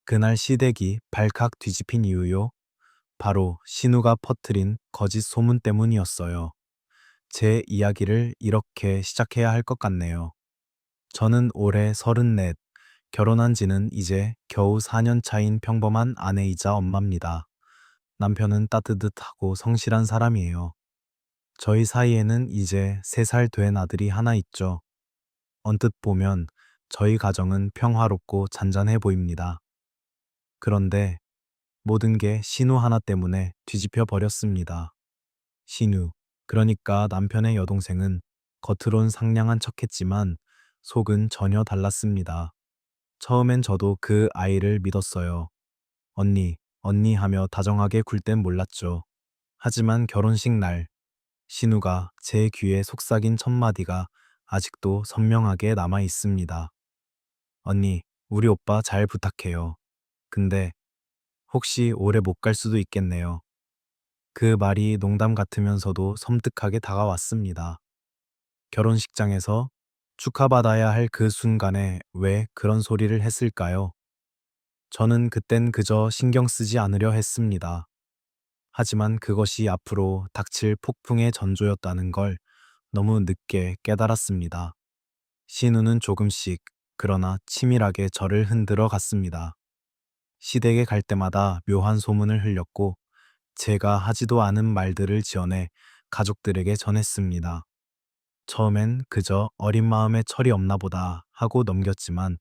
그날 시댁이 발칵 뒤집힌 이유요? 바로 신우가 퍼뜨린 거짓 소문 때문이었어요. 제 이야기를 이렇게 시작해야 할 것 같네요. 저는 올해 34, 결혼한 지는 이제 겨우 4년 차인 평범한 아내이자 엄마입니다. 남편은 따뜻하고 성실한 사람이에요. 저희 사이에는 이제 3살 된 아들이 하나 있죠. 언뜻 보면 저희 가정은 평화롭고 잔잔해 보입니다. 그런데 모든 게 신우 하나 때문에 뒤집혀 버렸습니다. 신우, 그러니까 남편의 여동생은 겉으론 상냥한 척했지만 속은 전혀 달랐습니다. 처음엔 저도 그 아이를 믿었어요. 언니, 언니 하며 다정하게 굴 땐 몰랐죠. 하지만 결혼식 날, 신우가 제 귀에 속삭인 첫 마디가 아직도 선명하게 남아 있습니다. 언니, 우리 오빠 잘 부탁해요. 근데 혹시 오래 못 갈 수도 있겠네요. 그 말이 농담 같으면서도 섬뜩하게 다가왔습니다. 결혼식장에서 축하받아야 할 그 순간에 왜 그런 소리를 했을까요? 저는 그땐 그저 신경 쓰지 않으려 했습니다. 하지만 그것이 앞으로 닥칠 폭풍의 전조였다는 걸 너무 늦게 깨달았습니다. 신우는 조금씩, 그러나 치밀하게 저를 흔들어 갔습니다. 시댁에 갈 때마다 묘한 소문을 흘렸고, 제가 하지도 않은 말들을 지어내 가족들에게 전했습니다. 처음엔 그저 어린 마음에 철이 없나 보다 하고 넘겼지만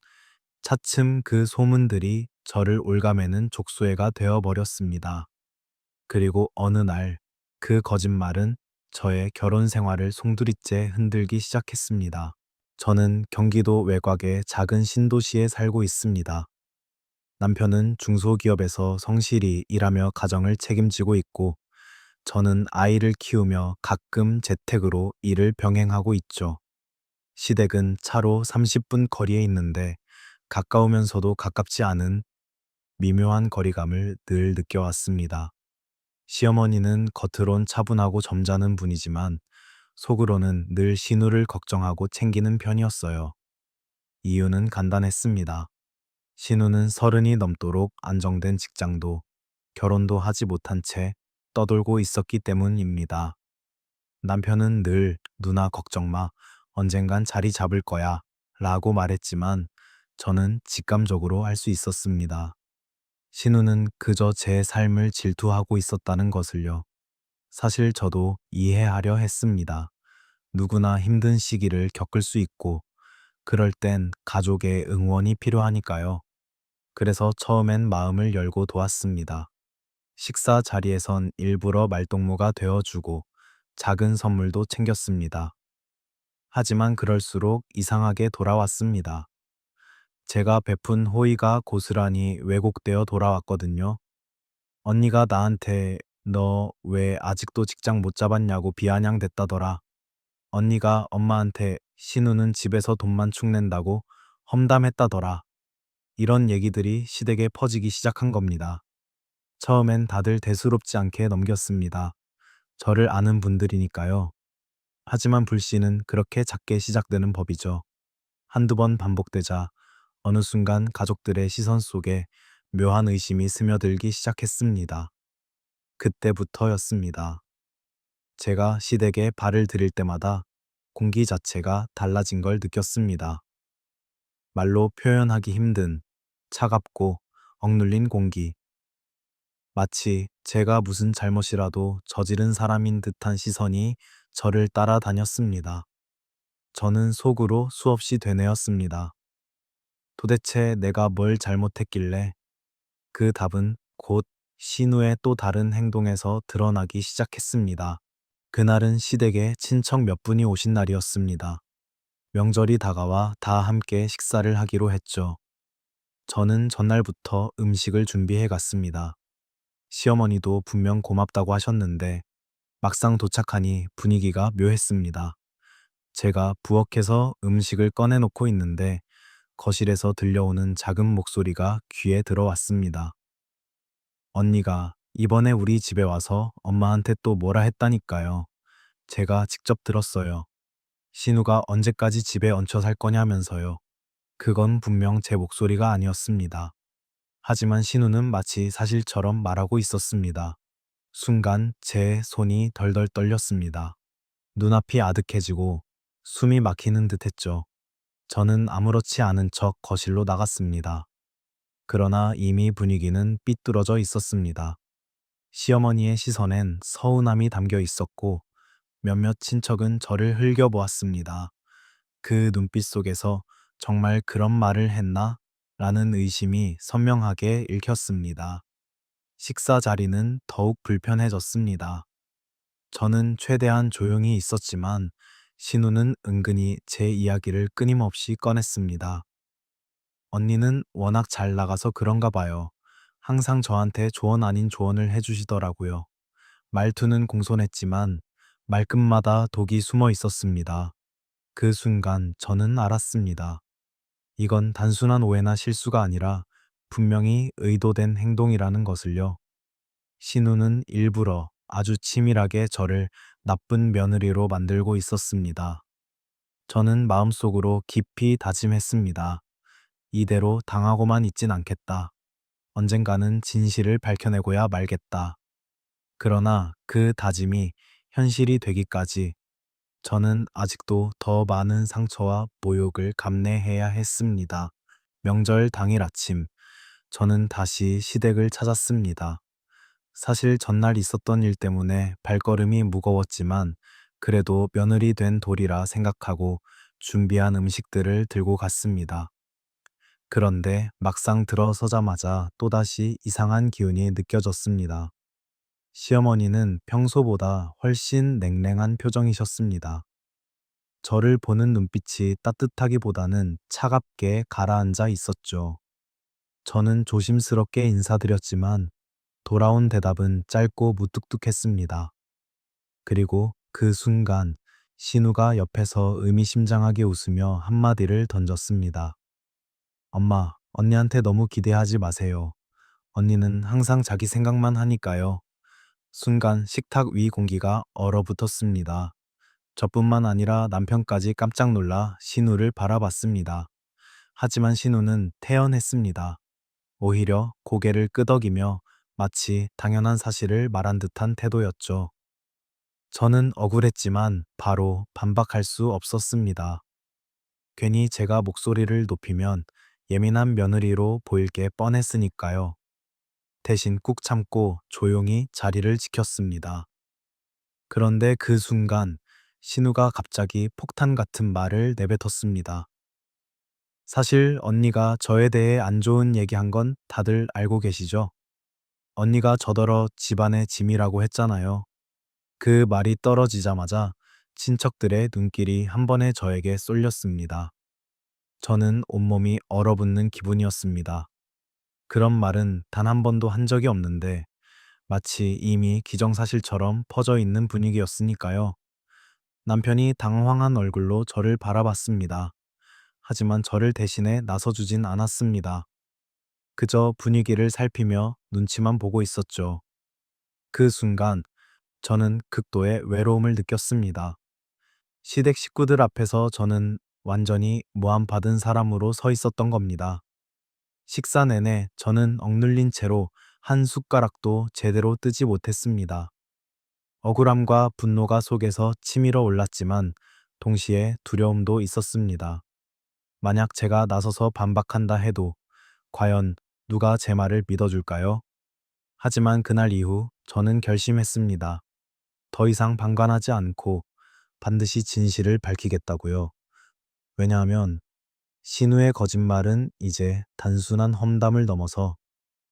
차츰 그 소문들이 저를 올가매는 족쇄가 되어버렸습니다. 그리고 어느 날 그 거짓말은 저의 결혼 생활을 송두리째 흔들기 시작했습니다. 저는 경기도 외곽의 작은 신도시에 살고 있습니다. 남편은 중소기업에서 성실히 일하며 가정을 책임지고 있고, 저는 아이를 키우며 가끔 재택으로 일을 병행하고 있죠. 시댁은 차로 30분 거리에 있는데 가까우면서도 가깝지 않은 미묘한 거리감을 늘 느껴왔습니다. 시어머니는 겉으론 차분하고 점잖은 분이지만 속으로는 늘 신우를 걱정하고 챙기는 편이었어요. 이유는 간단했습니다. 신우는 30이 넘도록 안정된 직장도 결혼도 하지 못한 채 떠돌고 있었기 때문입니다. 남편은 늘 누나 걱정 마, 언젠간 자리 잡을 거야 라고 말했지만 저는 직감적으로 알 수 있었습니다. 신우는 그저 제 삶을 질투하고 있었다는 것을요. 사실 저도 이해하려 했습니다. 누구나 힘든 시기를 겪을 수 있고 그럴 땐 가족의 응원이 필요하니까요. 그래서 처음엔 마음을 열고 도왔습니다. 식사 자리에선 일부러 말동무가 되어주고 작은 선물도 챙겼습니다. 하지만 그럴수록 이상하게 돌아왔습니다. 제가 베푼 호의가 고스란히 왜곡되어 돌아왔거든요. 언니가 나한테 너 왜 아직도 직장 못 잡았냐고 비아냥댔다더라. 언니가 엄마한테 신우는 집에서 돈만 축낸다고 험담했다더라. 이런 얘기들이 시댁에 퍼지기 시작한 겁니다. 처음엔 다들 대수롭지 않게 넘겼습니다. 저를 아는 분들이니까요. 하지만 불씨는 그렇게 작게 시작되는 법이죠. 한두 번 반복되자 어느 순간 가족들의 시선 속에 묘한 의심이 스며들기 시작했습니다. 그때부터였습니다. 제가 시댁에 발을 들일 때마다 공기 자체가 달라진 걸 느꼈습니다. 말로 표현하기 힘든 차갑고 억눌린 공기. 마치 제가 무슨 잘못이라도 저지른 사람인 듯한 시선이 저를 따라다녔습니다. 저는 속으로 수없이 되뇌었습니다. 도대체 내가 뭘 잘못했길래? 그 답은 곧 신우의 또 다른 행동에서 드러나기 시작했습니다. 그날은 시댁에 친척 몇 분이 오신 날이었습니다. 명절이 다가와 다 함께 식사를 하기로 했죠. 저는 전날부터 음식을 준비해 갔습니다. 시어머니도 분명 고맙다고 하셨는데 막상 도착하니 분위기가 묘했습니다. 제가 부엌에서 음식을 꺼내놓고 있는데 거실에서 들려오는 작은 목소리가 귀에 들어왔습니다. 언니가 이번에 우리 집에 와서 엄마한테 또 뭐라 했다니까요. 제가 직접 들었어요. 신우가 언제까지 집에 얹혀 살 거냐면서요. 그건 분명 제 목소리가 아니었습니다. 하지만 신우는 마치 사실처럼 말하고 있었습니다. 순간 제 손이 덜덜 떨렸습니다. 눈앞이 아득해지고 숨이 막히는 듯 했죠. 저는 아무렇지 않은 척 거실로 나갔습니다. 그러나 이미 분위기는 삐뚤어져 있었습니다. 시어머니의 시선엔 서운함이 담겨 있었고 몇몇 친척은 저를 흘겨보았습니다. 그 눈빛 속에서 정말 그런 말을 했나? 라는 의심이 선명하게 읽혔습니다. 식사 자리는 더욱 불편해졌습니다. 저는 최대한 조용히 있었지만 신우는 은근히 제 이야기를 끊임없이 꺼냈습니다. 언니는 워낙 잘 나가서 그런가 봐요. 항상 저한테 조언 아닌 조언을 해주시더라고요. 말투는 공손했지만 말끝마다 독이 숨어 있었습니다. 그 순간 저는 알았습니다. 이건 단순한 오해나 실수가 아니라 분명히 의도된 행동이라는 것을요. 신우는 일부러 아주 치밀하게 저를 나쁜 며느리로 만들고 있었습니다. 저는 마음속으로 깊이 다짐했습니다. 이대로 당하고만 있진 않겠다. 언젠가는 진실을 밝혀내고야 말겠다. 그러나 그 다짐이 현실이 되기까지 저는 아직도 더 많은 상처와 모욕을 감내해야 했습니다. 명절 당일 아침, 저는 다시 시댁을 찾았습니다. 사실 전날 있었던 일 때문에 발걸음이 무거웠지만 그래도 며느리 된 도리라 생각하고 준비한 음식들을 들고 갔습니다. 그런데 막상 들어서자마자 또다시 이상한 기운이 느껴졌습니다. 시어머니는 평소보다 훨씬 냉랭한 표정이셨습니다. 저를 보는 눈빛이 따뜻하기보다는 차갑게 가라앉아 있었죠. 저는 조심스럽게 인사드렸지만 돌아온 대답은 짧고 무뚝뚝했습니다. 그리고 그 순간 신우가 옆에서 의미심장하게 웃으며 한마디를 던졌습니다. 엄마, 언니한테 너무 기대하지 마세요. 언니는 항상 자기 생각만 하니까요. 순간 식탁 위 공기가 얼어붙었습니다. 저뿐만 아니라 남편까지 깜짝 놀라 신우를 바라봤습니다. 하지만 신우는 태연했습니다. 오히려 고개를 끄덕이며 마치 당연한 사실을 말한 듯한 태도였죠. 저는 억울했지만 바로 반박할 수 없었습니다. 괜히 제가 목소리를 높이면 예민한 며느리로 보일 게 뻔했으니까요. 대신 꾹 참고 조용히 자리를 지켰습니다. 그런데 그 순간 신우가 갑자기 폭탄 같은 말을 내뱉었습니다. 사실 언니가 저에 대해 안 좋은 얘기한 건 다들 알고 계시죠? 언니가 저더러 집안의 짐이라고 했잖아요. 그 말이 떨어지자마자 친척들의 눈길이 한 번에 저에게 쏠렸습니다. 저는 온몸이 얼어붙는 기분이었습니다. 그런 말은 단 한 번도 한 적이 없는데 마치 이미 기정사실처럼 퍼져 있는 분위기였으니까요. 남편이 당황한 얼굴로 저를 바라봤습니다. 하지만 저를 대신해 나서주진 않았습니다. 그저 분위기를 살피며 눈치만 보고 있었죠. 그 순간 저는 극도의 외로움을 느꼈습니다. 시댁 식구들 앞에서 저는 완전히 모함받은 사람으로 서 있었던 겁니다. 식사 내내 저는 억눌린 채로 한 숟가락도 제대로 뜨지 못했습니다. 억울함과 분노가 속에서 치밀어 올랐지만 동시에 두려움도 있었습니다. 만약 제가 나서서 반박한다 해도 과연 누가 제 말을 믿어줄까요? 하지만 그날 이후 저는 결심했습니다. 더 이상 방관하지 않고 반드시 진실을 밝히겠다고요. 왜냐하면 신우의 거짓말은 이제 단순한 험담을 넘어서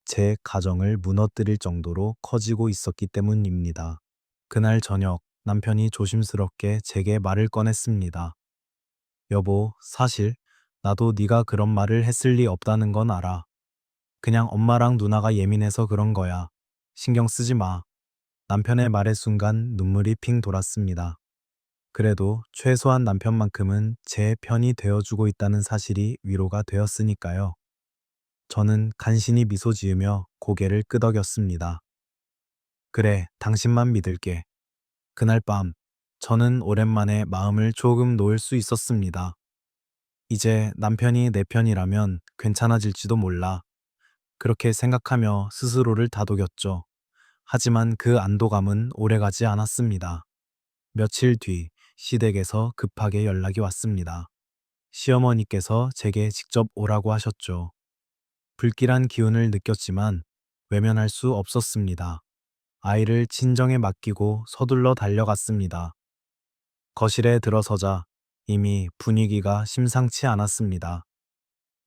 제 가정을 무너뜨릴 정도로 커지고 있었기 때문입니다. 그날 저녁 남편이 조심스럽게 제게 말을 꺼냈습니다. 여보, 사실 나도 네가 그런 말을 했을 리 없다는 건 알아. 그냥 엄마랑 누나가 예민해서 그런 거야. 신경 쓰지 마. 남편의 말의 순간 눈물이 핑 돌았습니다. 그래도 최소한 남편만큼은 제 편이 되어주고 있다는 사실이 위로가 되었으니까요. 저는 간신히 미소 지으며 고개를 끄덕였습니다. 그래, 당신만 믿을게. 그날 밤, 저는 오랜만에 마음을 조금 놓을 수 있었습니다. 이제 남편이 내 편이라면 괜찮아질지도 몰라. 그렇게 생각하며 스스로를 다독였죠. 하지만 그 안도감은 오래가지 않았습니다. 며칠 뒤 시댁에서 급하게 연락이 왔습니다. 시어머니께서 제게 직접 오라고 하셨죠. 불길한 기운을 느꼈지만 외면할 수 없었습니다. 아이를 친정에 맡기고 서둘러 달려갔습니다. 거실에 들어서자 이미 분위기가 심상치 않았습니다.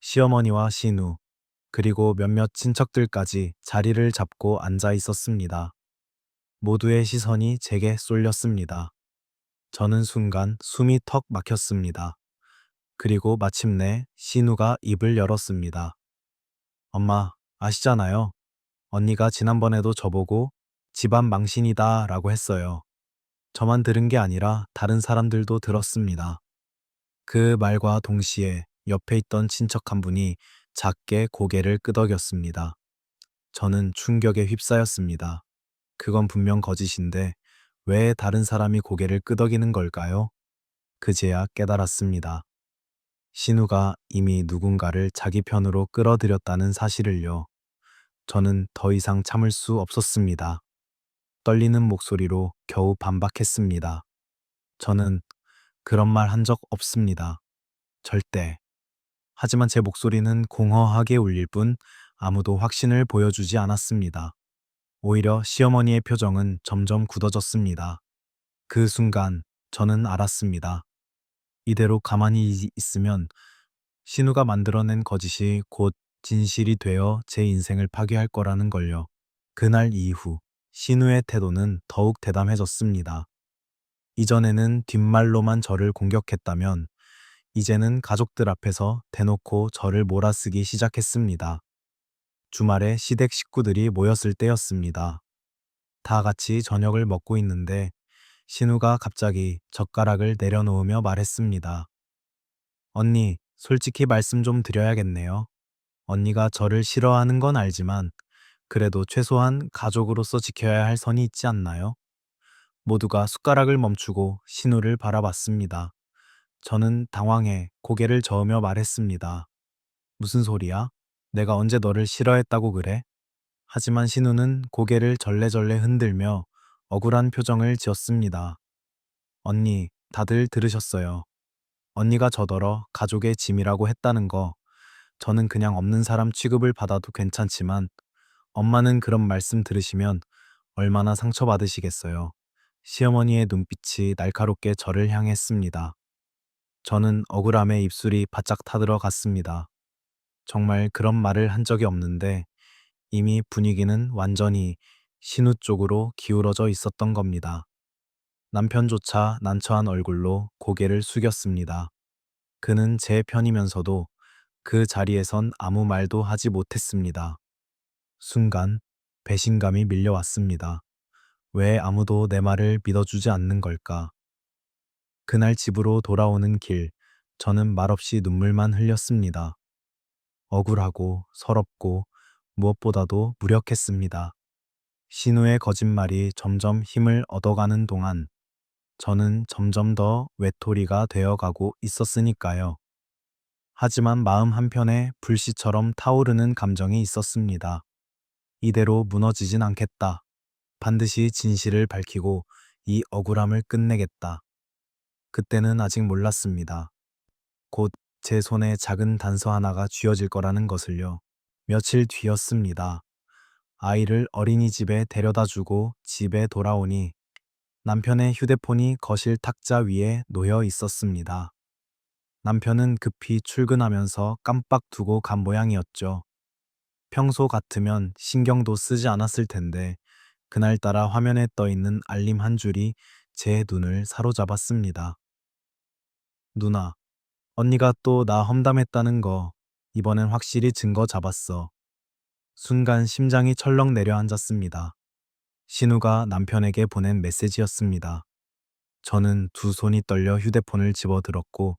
시어머니와 시누, 그리고 몇몇 친척들까지 자리를 잡고 앉아 있었습니다. 모두의 시선이 제게 쏠렸습니다. 저는 순간 숨이 턱 막혔습니다. 그리고 마침내 시누가 입을 열었습니다. 엄마, 아시잖아요. 언니가 지난번에도 저보고 집안 망신이다 라고 했어요. 저만 들은 게 아니라 다른 사람들도 들었습니다. 그 말과 동시에 옆에 있던 친척 한 분이 작게 고개를 끄덕였습니다. 저는 충격에 휩싸였습니다. 그건 분명 거짓인데 왜 다른 사람이 고개를 끄덕이는 걸까요? 그제야 깨달았습니다. 신우가 이미 누군가를 자기 편으로 끌어들였다는 사실을요. 저는 더 이상 참을 수 없었습니다. 떨리는 목소리로 겨우 반박했습니다. 저는 그런 말 한 적 없습니다. 절대. 하지만 제 목소리는 공허하게 울릴 뿐 아무도 확신을 보여주지 않았습니다. 오히려 시어머니의 표정은 점점 굳어졌습니다. 그 순간 저는 알았습니다. 이대로 가만히 있으면 신우가 만들어낸 거짓이 곧 진실이 되어 제 인생을 파괴할 거라는 걸요. 그날 이후 신우의 태도는 더욱 대담해졌습니다. 이전에는 뒷말로만 저를 공격했다면 이제는 가족들 앞에서 대놓고 저를 몰아쓰기 시작했습니다. 주말에 시댁 식구들이 모였을 때였습니다. 다 같이 저녁을 먹고 있는데 신우가 갑자기 젓가락을 내려놓으며 말했습니다. 언니, 솔직히 말씀 좀 드려야겠네요. 언니가 저를 싫어하는 건 알지만 그래도 최소한 가족으로서 지켜야 할 선이 있지 않나요? 모두가 숟가락을 멈추고 신우를 바라봤습니다. 저는 당황해 고개를 저으며 말했습니다. 무슨 소리야? 내가 언제 너를 싫어했다고 그래? 하지만 신우는 고개를 절레절레 흔들며 억울한 표정을 지었습니다. 언니, 다들 들으셨어요. 언니가 저더러 가족의 짐이라고 했다는 거, 저는 그냥 없는 사람 취급을 받아도 괜찮지만 엄마는 그런 말씀 들으시면 얼마나 상처받으시겠어요. 시어머니의 눈빛이 날카롭게 저를 향했습니다. 저는 억울함에 입술이 바짝 타들어갔습니다. 정말 그런 말을 한 적이 없는데 이미 분위기는 완전히 신우 쪽으로 기울어져 있었던 겁니다. 남편조차 난처한 얼굴로 고개를 숙였습니다. 그는 제 편이면서도 그 자리에선 아무 말도 하지 못했습니다. 순간 배신감이 밀려왔습니다. 왜 아무도 내 말을 믿어주지 않는 걸까? 그날 집으로 돌아오는 길, 저는 말없이 눈물만 흘렸습니다. 억울하고 서럽고 무엇보다도 무력했습니다. 신우의 거짓말이 점점 힘을 얻어가는 동안 저는 점점 더 외톨이가 되어가고 있었으니까요. 하지만 마음 한편에 불씨처럼 타오르는 감정이 있었습니다. 이대로 무너지진 않겠다. 반드시 진실을 밝히고 이 억울함을 끝내겠다. 그때는 아직 몰랐습니다. 곧 제 손에 작은 단서 하나가 쥐어질 거라는 것을요. 며칠 뒤였습니다. 아이를 어린이집에 데려다 주고 집에 돌아오니 남편의 휴대폰이 거실 탁자 위에 놓여 있었습니다. 남편은 급히 출근하면서 깜빡 두고 간 모양이었죠. 평소 같으면 신경도 쓰지 않았을 텐데 그날따라 화면에 떠 있는 알림 한 줄이 제 눈을 사로잡았습니다. 누나, 언니가 또 나 험담했다는 거 이번엔 확실히 증거 잡았어. 순간 심장이 철렁 내려앉았습니다. 신우가 남편에게 보낸 메시지였습니다. 저는 두 손이 떨려 휴대폰을 집어들었고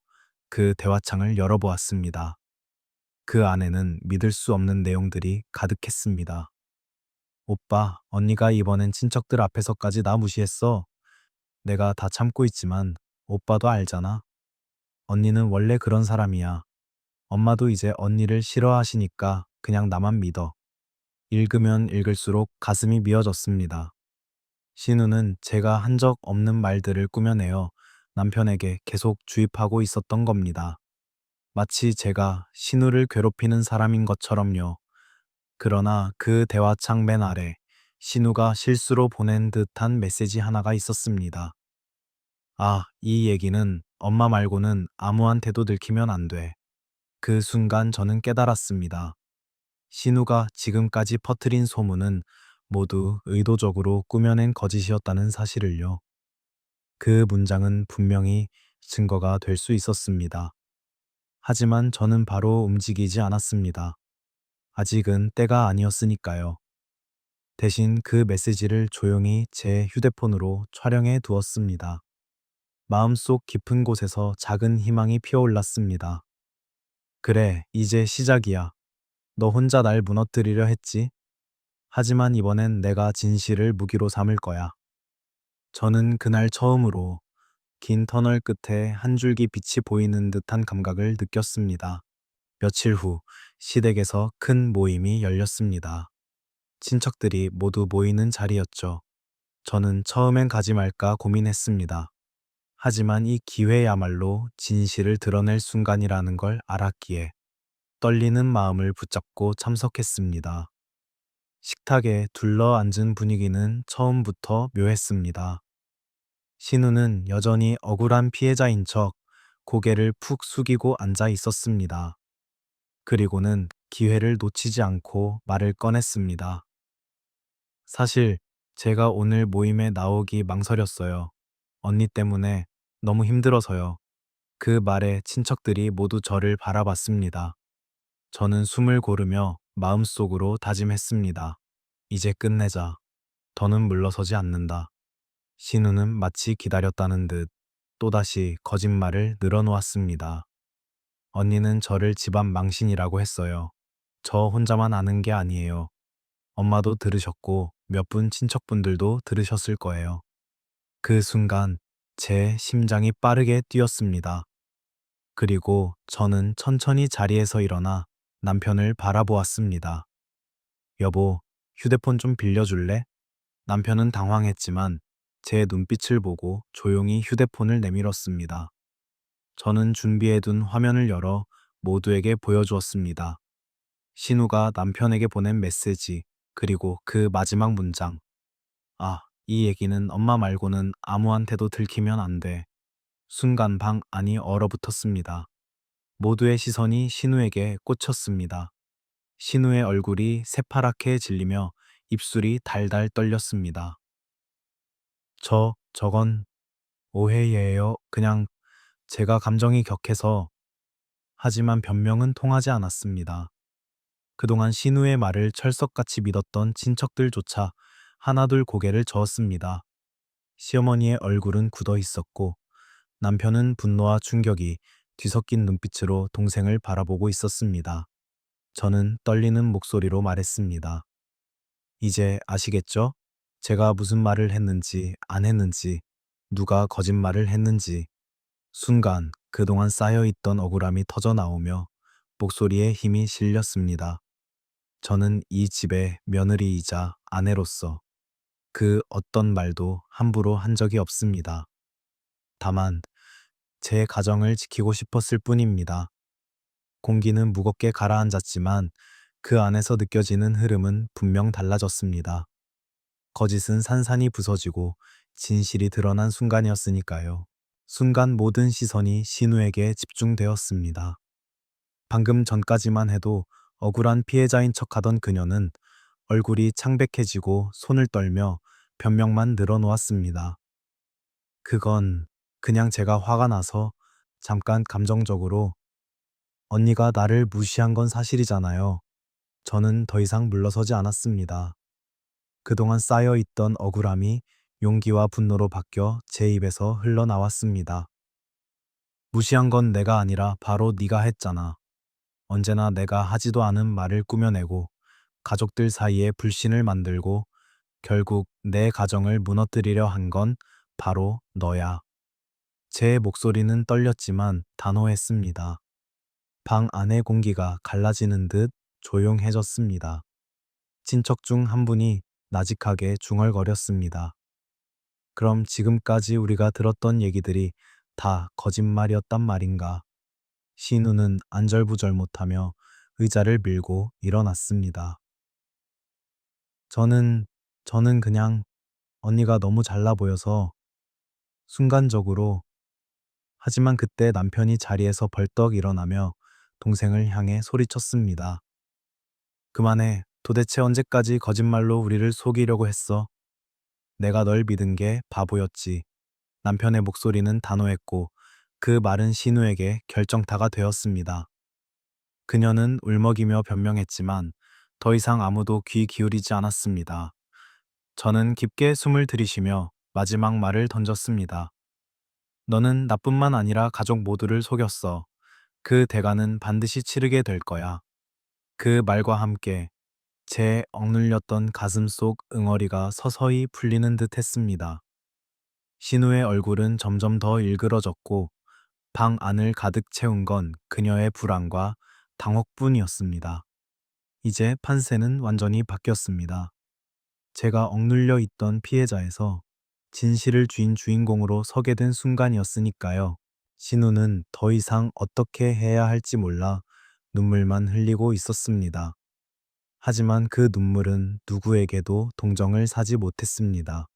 그 대화창을 열어보았습니다. 그 안에는 믿을 수 없는 내용들이 가득했습니다. 오빠, 언니가 이번엔 친척들 앞에서까지 나 무시했어. 내가 다 참고 있지만 오빠도 알잖아. 언니는 원래 그런 사람이야. 엄마도 이제 언니를 싫어하시니까 그냥 나만 믿어. 읽으면 읽을수록 가슴이 미어졌습니다. 신우는 제가 한 적 없는 말들을 꾸며내어 남편에게 계속 주입하고 있었던 겁니다. 마치 제가 신우를 괴롭히는 사람인 것처럼요. 그러나 그 대화창 맨 아래 신우가 실수로 보낸 듯한 메시지 하나가 있었습니다. 아, 이 얘기는 엄마 말고는 아무한테도 들키면 안 돼. 그 순간 저는 깨달았습니다. 신우가 지금까지 퍼뜨린 소문은 모두 의도적으로 꾸며낸 거짓이었다는 사실을요. 그 문장은 분명히 증거가 될 수 있었습니다. 하지만 저는 바로 움직이지 않았습니다. 아직은 때가 아니었으니까요. 대신 그 메시지를 조용히 제 휴대폰으로 촬영해 두었습니다. 마음속 깊은 곳에서 작은 희망이 피어올랐습니다. 그래, 이제 시작이야. 너 혼자 날 무너뜨리려 했지? 하지만 이번엔 내가 진실을 무기로 삼을 거야. 저는 그날 처음으로 긴 터널 끝에 한 줄기 빛이 보이는 듯한 감각을 느꼈습니다. 며칠 후 시댁에서 큰 모임이 열렸습니다. 친척들이 모두 모이는 자리였죠. 저는 처음엔 가지 말까 고민했습니다. 하지만 이 기회야말로 진실을 드러낼 순간이라는 걸 알았기에 떨리는 마음을 붙잡고 참석했습니다. 식탁에 둘러앉은 분위기는 처음부터 묘했습니다. 신우는 여전히 억울한 피해자인 척 고개를 푹 숙이고 앉아 있었습니다. 그리고는 기회를 놓치지 않고 말을 꺼냈습니다. 사실 제가 오늘 모임에 나오기 망설였어요. 언니 때문에 너무 힘들어서요. 그 말에 친척들이 모두 저를 바라봤습니다. 저는 숨을 고르며 마음속으로 다짐했습니다. 이제 끝내자. 더는 물러서지 않는다. 신우는 마치 기다렸다는 듯 또다시 거짓말을 늘어놓았습니다. 언니는 저를 집안 망신이라고 했어요. 저 혼자만 아는 게 아니에요. 엄마도 들으셨고 몇 분 친척분들도 들으셨을 거예요. 그 순간 제 심장이 빠르게 뛰었습니다. 그리고 저는 천천히 자리에서 일어나 남편을 바라보았습니다. 여보, 휴대폰 좀 빌려줄래? 남편은 당황했지만 제 눈빛을 보고 조용히 휴대폰을 내밀었습니다. 저는 준비해둔 화면을 열어 모두에게 보여주었습니다. 신우가 남편에게 보낸 메시지, 그리고 그 마지막 문장. 아, 이 얘기는 엄마 말고는 아무한테도 들키면 안 돼. 순간 방 안이 얼어붙었습니다. 모두의 시선이 신우에게 꽂혔습니다. 신우의 얼굴이 새파랗게 질리며 입술이 달달 떨렸습니다. 저건 오해예요. 그냥 제가 감정이 격해서. 하지만 변명은 통하지 않았습니다. 그동안 신우의 말을 철석같이 믿었던 친척들조차 하나둘 고개를 저었습니다. 시어머니의 얼굴은 굳어 있었고 남편은 분노와 충격이 뒤섞인 눈빛으로 동생을 바라보고 있었습니다. 저는 떨리는 목소리로 말했습니다. 이제 아시겠죠? 제가 무슨 말을 했는지 안 했는지, 누가 거짓말을 했는지. 순간 그동안 쌓여있던 억울함이 터져 나오며 목소리에 힘이 실렸습니다. 저는 이 집의 며느리이자 아내로서 그 어떤 말도 함부로 한 적이 없습니다. 다만 제 가정을 지키고 싶었을 뿐입니다. 공기는 무겁게 가라앉았지만 그 안에서 느껴지는 흐름은 분명 달라졌습니다. 거짓은 산산이 부서지고 진실이 드러난 순간이었으니까요. 순간 모든 시선이 신우에게 집중되었습니다. 방금 전까지만 해도 억울한 피해자인 척하던 그녀는 얼굴이 창백해지고 손을 떨며 변명만 늘어놓았습니다. 그건 그냥 제가 화가 나서 잠깐 감정적으로. 언니가 나를 무시한 건 사실이잖아요. 저는 더 이상 물러서지 않았습니다. 그동안 쌓여있던 억울함이 용기와 분노로 바뀌어 제 입에서 흘러나왔습니다. 무시한 건 내가 아니라 바로 네가 했잖아. 언제나 내가 하지도 않은 말을 꾸며내고 가족들 사이에 불신을 만들고 결국 내 가정을 무너뜨리려 한 건 바로 너야. 제 목소리는 떨렸지만 단호했습니다. 방 안의 공기가 갈라지는 듯 조용해졌습니다. 친척 중 한 분이 나직하게 중얼거렸습니다. 그럼 지금까지 우리가 들었던 얘기들이 다 거짓말이었단 말인가? 신우는 안절부절 못하며 의자를 밀고 일어났습니다. 저는, 저는 그냥 언니가 너무 잘나 보여서 순간적으로, 하지만 그때 남편이 자리에서 벌떡 일어나며 동생을 향해 소리쳤습니다. 그만해. 도대체 언제까지 거짓말로 우리를 속이려고 했어? 내가 널 믿은 게 바보였지. 남편의 목소리는 단호했고 그 말은 신우에게 결정타가 되었습니다. 그녀는 울먹이며 변명했지만 더 이상 아무도 귀 기울이지 않았습니다. 저는 깊게 숨을 들이쉬며 마지막 말을 던졌습니다. 너는 나뿐만 아니라 가족 모두를 속였어. 그 대가는 반드시 치르게 될 거야. 그 말과 함께 제 억눌렸던 가슴 속 응어리가 서서히 풀리는 듯 했습니다. 신우의 얼굴은 점점 더 일그러졌고 방 안을 가득 채운 건 그녀의 불안과 당혹뿐이었습니다. 이제 판세는 완전히 바뀌었습니다. 제가 억눌려 있던 피해자에서 진실을 쥔 주인공으로 서게 된 순간이었으니까요. 신우는 더 이상 어떻게 해야 할지 몰라 눈물만 흘리고 있었습니다. 하지만 그 눈물은 누구에게도 동정을 사지 못했습니다.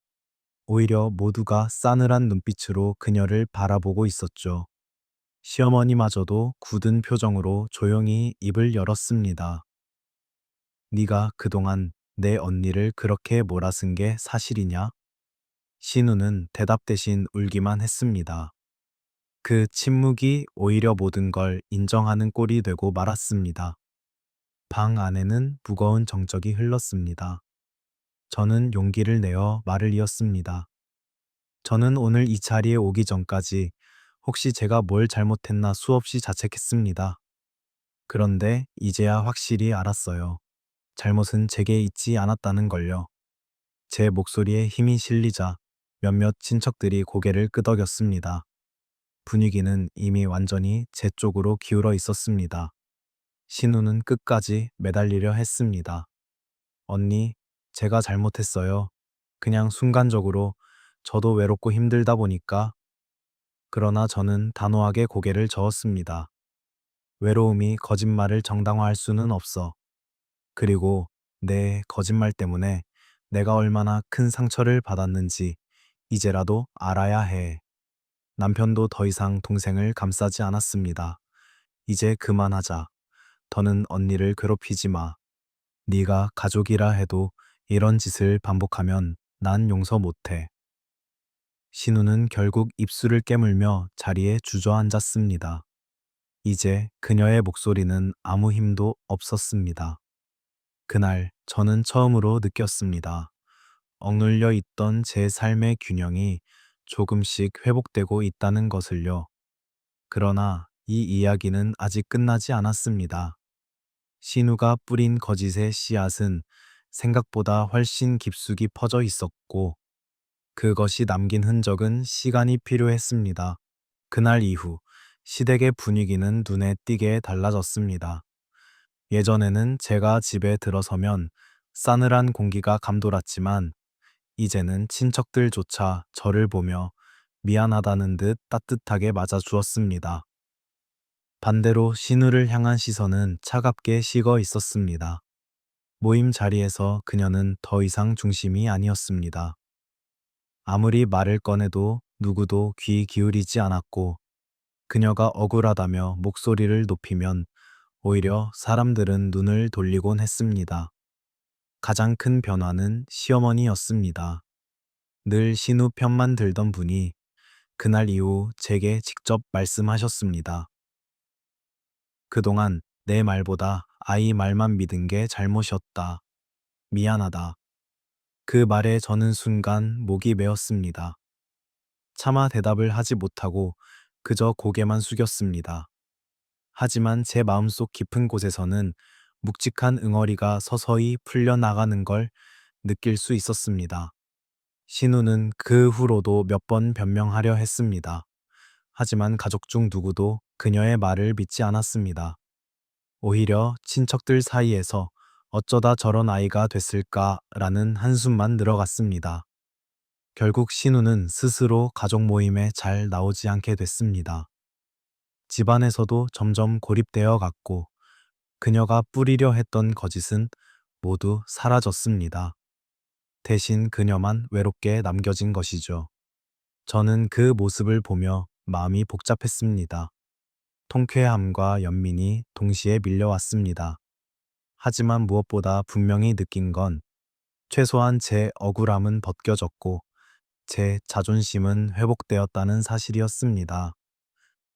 오히려 모두가 싸늘한 눈빛으로 그녀를 바라보고 있었죠. 시어머니마저도 굳은 표정으로 조용히 입을 열었습니다. 네가 그동안 내 언니를 그렇게 몰아쓴 게 사실이냐? 신우는 대답 대신 울기만 했습니다. 그 침묵이 오히려 모든 걸 인정하는 꼴이 되고 말았습니다. 방 안에는 무거운 정적이 흘렀습니다. 저는 용기를 내어 말을 이었습니다. 저는 오늘 이 자리에 오기 전까지 혹시 제가 뭘 잘못했나 수없이 자책했습니다. 그런데 이제야 확실히 알았어요. 잘못은 제게 있지 않았다는 걸요. 제 목소리에 힘이 실리자 몇몇 친척들이 고개를 끄덕였습니다. 분위기는 이미 완전히 제 쪽으로 기울어 있었습니다. 신우는 끝까지 매달리려 했습니다. 언니, 제가 잘못했어요. 그냥 순간적으로 저도 외롭고 힘들다 보니까. 그러나 저는 단호하게 고개를 저었습니다. 외로움이 거짓말을 정당화할 수는 없어. 그리고 내 거짓말 때문에 내가 얼마나 큰 상처를 받았는지 이제라도 알아야 해. 남편도 더 이상 동생을 감싸지 않았습니다. 이제 그만하자. 더는 언니를 괴롭히지 마. 네가 가족이라 해도 이런 짓을 반복하면 난 용서 못해. 신우는 결국 입술을 깨물며 자리에 주저앉았습니다. 이제 그녀의 목소리는 아무 힘도 없었습니다. 그날 저는 처음으로 느꼈습니다. 억눌려 있던 제 삶의 균형이 조금씩 회복되고 있다는 것을요. 그러나 이 이야기는 아직 끝나지 않았습니다. 신우가 뿌린 거짓의 씨앗은 생각보다 훨씬 깊숙이 퍼져 있었고, 그것이 남긴 흔적은 시간이 필요했습니다. 그날 이후 시댁의 분위기는 눈에 띄게 달라졌습니다. 예전에는 제가 집에 들어서면 싸늘한 공기가 감돌았지만 이제는 친척들조차 저를 보며 미안하다는 듯 따뜻하게 맞아주었습니다. 반대로 신우를 향한 시선은 차갑게 식어 있었습니다. 모임 자리에서 그녀는 더 이상 중심이 아니었습니다. 아무리 말을 꺼내도 누구도 귀 기울이지 않았고 그녀가 억울하다며 목소리를 높이면 오히려 사람들은 눈을 돌리곤 했습니다. 가장 큰 변화는 시어머니였습니다. 늘 신우 편만 들던 분이 그날 이후 제게 직접 말씀하셨습니다. 그동안 내 말보다 아이 말만 믿은 게 잘못이었다. 미안하다. 그 말에 저는 순간 목이 메었습니다. 차마 대답을 하지 못하고 그저 고개만 숙였습니다. 하지만 제 마음속 깊은 곳에서는 묵직한 응어리가 서서히 풀려나가는 걸 느낄 수 있었습니다. 신우는 그 후로도 몇 번 변명하려 했습니다. 하지만 가족 중 누구도 그녀의 말을 믿지 않았습니다. 오히려 친척들 사이에서 어쩌다 저런 아이가 됐을까라는 한숨만 늘어갔습니다. 결국 신우는 스스로 가족 모임에 잘 나오지 않게 됐습니다. 집안에서도 점점 고립되어 갔고 그녀가 뿌리려 했던 거짓은 모두 사라졌습니다. 대신 그녀만 외롭게 남겨진 것이죠. 저는 그 모습을 보며 마음이 복잡했습니다. 통쾌함과 연민이 동시에 밀려왔습니다. 하지만 무엇보다 분명히 느낀 건 최소한 제 억울함은 벗겨졌고 제 자존심은 회복되었다는 사실이었습니다.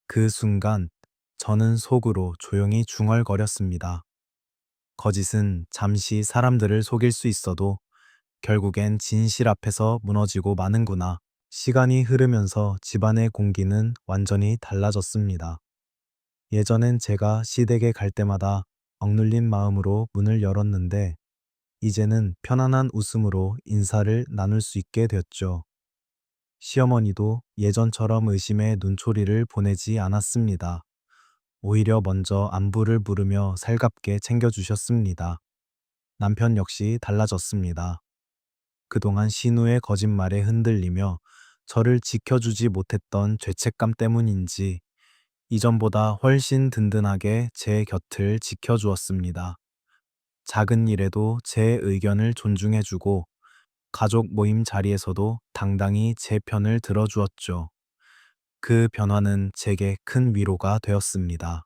그 순간 저는 속으로 조용히 중얼거렸습니다. 거짓은 잠시 사람들을 속일 수 있어도 결국엔 진실 앞에서 무너지고 마는구나. 시간이 흐르면서 집안의 공기는 완전히 달라졌습니다. 예전엔 제가 시댁에 갈 때마다 억눌린 마음으로 문을 열었는데 이제는 편안한 웃음으로 인사를 나눌 수 있게 되었죠. 시어머니도 예전처럼 의심의 눈초리를 보내지 않았습니다. 오히려 먼저 안부를 물으며 살갑게 챙겨주셨습니다. 남편 역시 달라졌습니다. 그동안 신우의 거짓말에 흔들리며 저를 지켜주지 못했던 죄책감 때문인지 이전보다 훨씬 든든하게 제 곁을 지켜주었습니다. 작은 일에도 제 의견을 존중해주고 가족 모임 자리에서도 당당히 제 편을 들어주었죠. 그 변화는 제게 큰 위로가 되었습니다.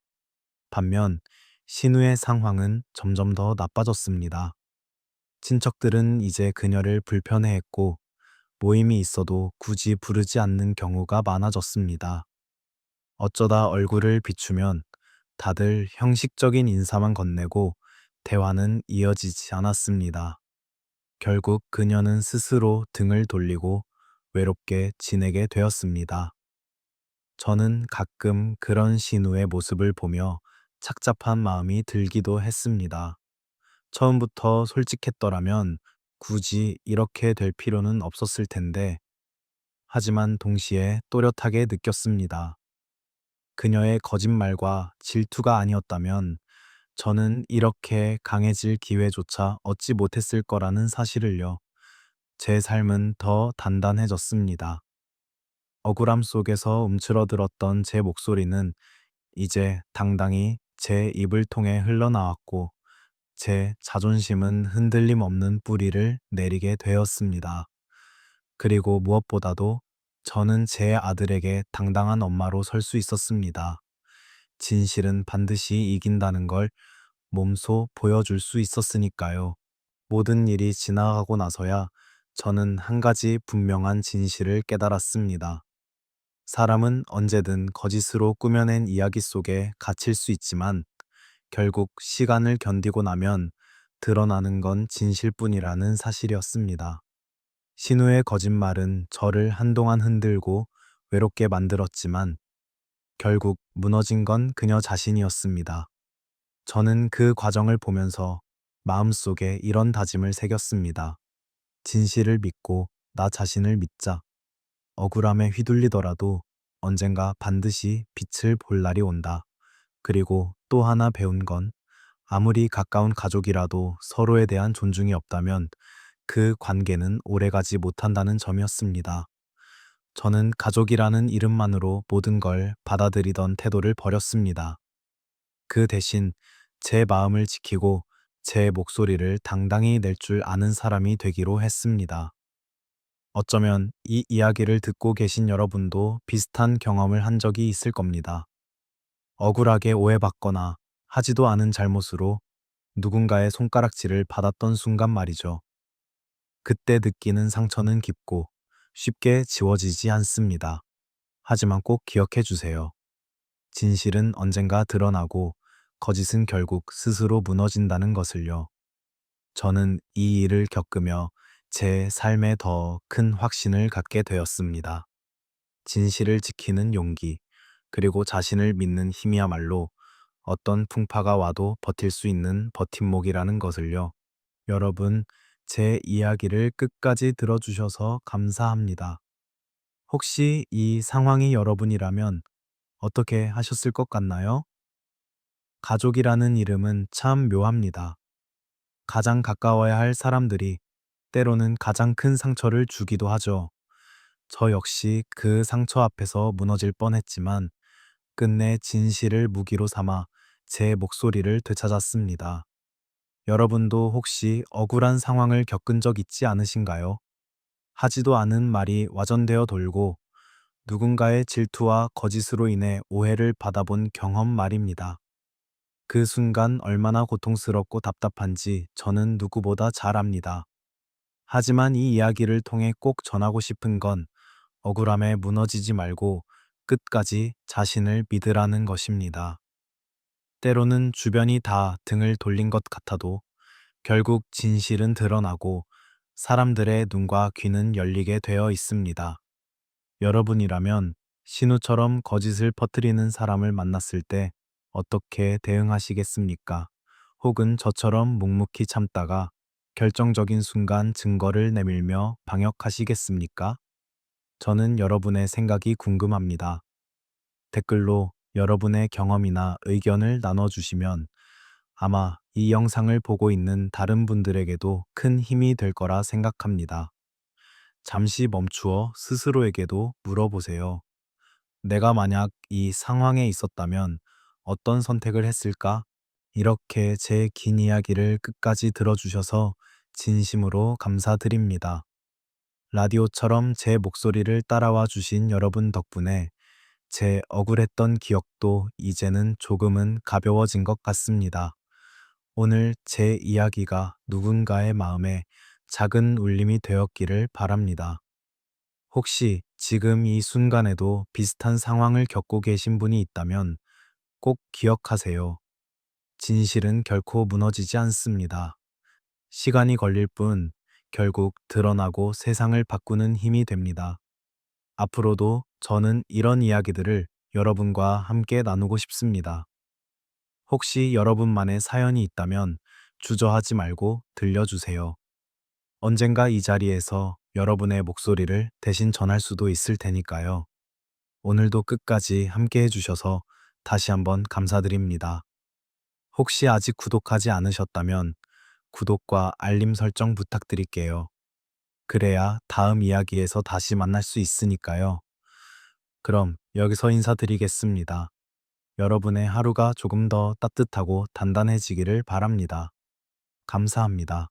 반면 신우의 상황은 점점 더 나빠졌습니다. 친척들은 이제 그녀를 불편해했고 모임이 있어도 굳이 부르지 않는 경우가 많아졌습니다. 어쩌다 얼굴을 비추면 다들 형식적인 인사만 건네고 대화는 이어지지 않았습니다. 결국 그녀는 스스로 등을 돌리고 외롭게 지내게 되었습니다. 저는 가끔 그런 신우의 모습을 보며 착잡한 마음이 들기도 했습니다. 처음부터 솔직했더라면 굳이 이렇게 될 필요는 없었을 텐데, 하지만 동시에 또렷하게 느꼈습니다. 그녀의 거짓말과 질투가 아니었다면 저는 이렇게 강해질 기회조차 얻지 못했을 거라는 사실을요. 제 삶은 더 단단해졌습니다. 억울함 속에서 움츠러들었던 제 목소리는 이제 당당히 제 입을 통해 흘러나왔고 제 자존심은 흔들림 없는 뿌리를 내리게 되었습니다. 그리고 무엇보다도 저는 제 아들에게 당당한 엄마로 설 수 있었습니다. 진실은 반드시 이긴다는 걸 몸소 보여줄 수 있었으니까요. 모든 일이 지나가고 나서야 저는 한 가지 분명한 진실을 깨달았습니다. 사람은 언제든 거짓으로 꾸며낸 이야기 속에 갇힐 수 있지만 결국 시간을 견디고 나면 드러나는 건 진실뿐이라는 사실이었습니다. 신우의 거짓말은 저를 한동안 흔들고 외롭게 만들었지만 결국 무너진 건 그녀 자신이었습니다. 저는 그 과정을 보면서 마음속에 이런 다짐을 새겼습니다. 진실을 믿고 나 자신을 믿자. 억울함에 휘둘리더라도 언젠가 반드시 빛을 볼 날이 온다. 그리고 또 하나 배운 건 아무리 가까운 가족이라도 서로에 대한 존중이 없다면 그 관계는 오래가지 못한다는 점이었습니다. 저는 가족이라는 이름만으로 모든 걸 받아들이던 태도를 버렸습니다. 그 대신 제 마음을 지키고 제 목소리를 당당히 낼 줄 아는 사람이 되기로 했습니다. 어쩌면 이 이야기를 듣고 계신 여러분도 비슷한 경험을 한 적이 있을 겁니다. 억울하게 오해받거나 하지도 않은 잘못으로 누군가의 손가락질을 받았던 순간 말이죠. 그때 느끼는 상처는 깊고 쉽게 지워지지 않습니다. 하지만 꼭 기억해 주세요. 진실은 언젠가 드러나고 거짓은 결국 스스로 무너진다는 것을요. 저는 이 일을 겪으며 제 삶에 더 큰 확신을 갖게 되었습니다. 진실을 지키는 용기, 그리고 자신을 믿는 힘이야말로 어떤 풍파가 와도 버틸 수 있는 버팀목이라는 것을요. 여러분, 제 이야기를 끝까지 들어주셔서 감사합니다. 혹시 이 상황이 여러분이라면 어떻게 하셨을 것 같나요? 가족이라는 이름은 참 묘합니다. 가장 가까워야 할 사람들이 때로는 가장 큰 상처를 주기도 하죠. 저 역시 그 상처 앞에서 무너질 뻔했지만 끝내 진실을 무기로 삼아 제 목소리를 되찾았습니다. 여러분도 혹시 억울한 상황을 겪은 적 있지 않으신가요? 하지도 않은 말이 와전되어 돌고 누군가의 질투와 거짓으로 인해 오해를 받아본 경험 말입니다. 그 순간 얼마나 고통스럽고 답답한지 저는 누구보다 잘 압니다. 하지만 이 이야기를 통해 꼭 전하고 싶은 건 억울함에 무너지지 말고 끝까지 자신을 믿으라는 것입니다. 때로는 주변이 다 등을 돌린 것 같아도 결국 진실은 드러나고 사람들의 눈과 귀는 열리게 되어 있습니다. 여러분이라면 신우처럼 거짓을 퍼뜨리는 사람을 만났을 때 어떻게 대응하시겠습니까? 혹은 저처럼 묵묵히 참다가 결정적인 순간 증거를 내밀며 방역하시겠습니까? 저는 여러분의 생각이 궁금합니다. 댓글로 여러분의 경험이나 의견을 나눠주시면 아마 이 영상을 보고 있는 다른 분들에게도 큰 힘이 될 거라 생각합니다. 잠시 멈추어 스스로에게도 물어보세요. 내가 만약 이 상황에 있었다면 어떤 선택을 했을까? 이렇게 제 긴 이야기를 끝까지 들어주셔서 진심으로 감사드립니다. 라디오처럼 제 목소리를 따라와 주신 여러분 덕분에 제 억울했던 기억도 이제는 조금은 가벼워진 것 같습니다. 오늘 제 이야기가 누군가의 마음에 작은 울림이 되었기를 바랍니다. 혹시 지금 이 순간에도 비슷한 상황을 겪고 계신 분이 있다면 꼭 기억하세요. 진실은 결코 무너지지 않습니다. 시간이 걸릴 뿐 결국 드러나고 세상을 바꾸는 힘이 됩니다. 앞으로도 저는 이런 이야기들을 여러분과 함께 나누고 싶습니다. 혹시 여러분만의 사연이 있다면 주저하지 말고 들려주세요. 언젠가 이 자리에서 여러분의 목소리를 대신 전할 수도 있을 테니까요. 오늘도 끝까지 함께 해주셔서 다시 한번 감사드립니다. 혹시 아직 구독하지 않으셨다면 구독과 알림 설정 부탁드릴게요. 그래야 다음 이야기에서 다시 만날 수 있으니까요. 그럼 여기서 인사드리겠습니다. 여러분의 하루가 조금 더 따뜻하고 단단해지기를 바랍니다. 감사합니다.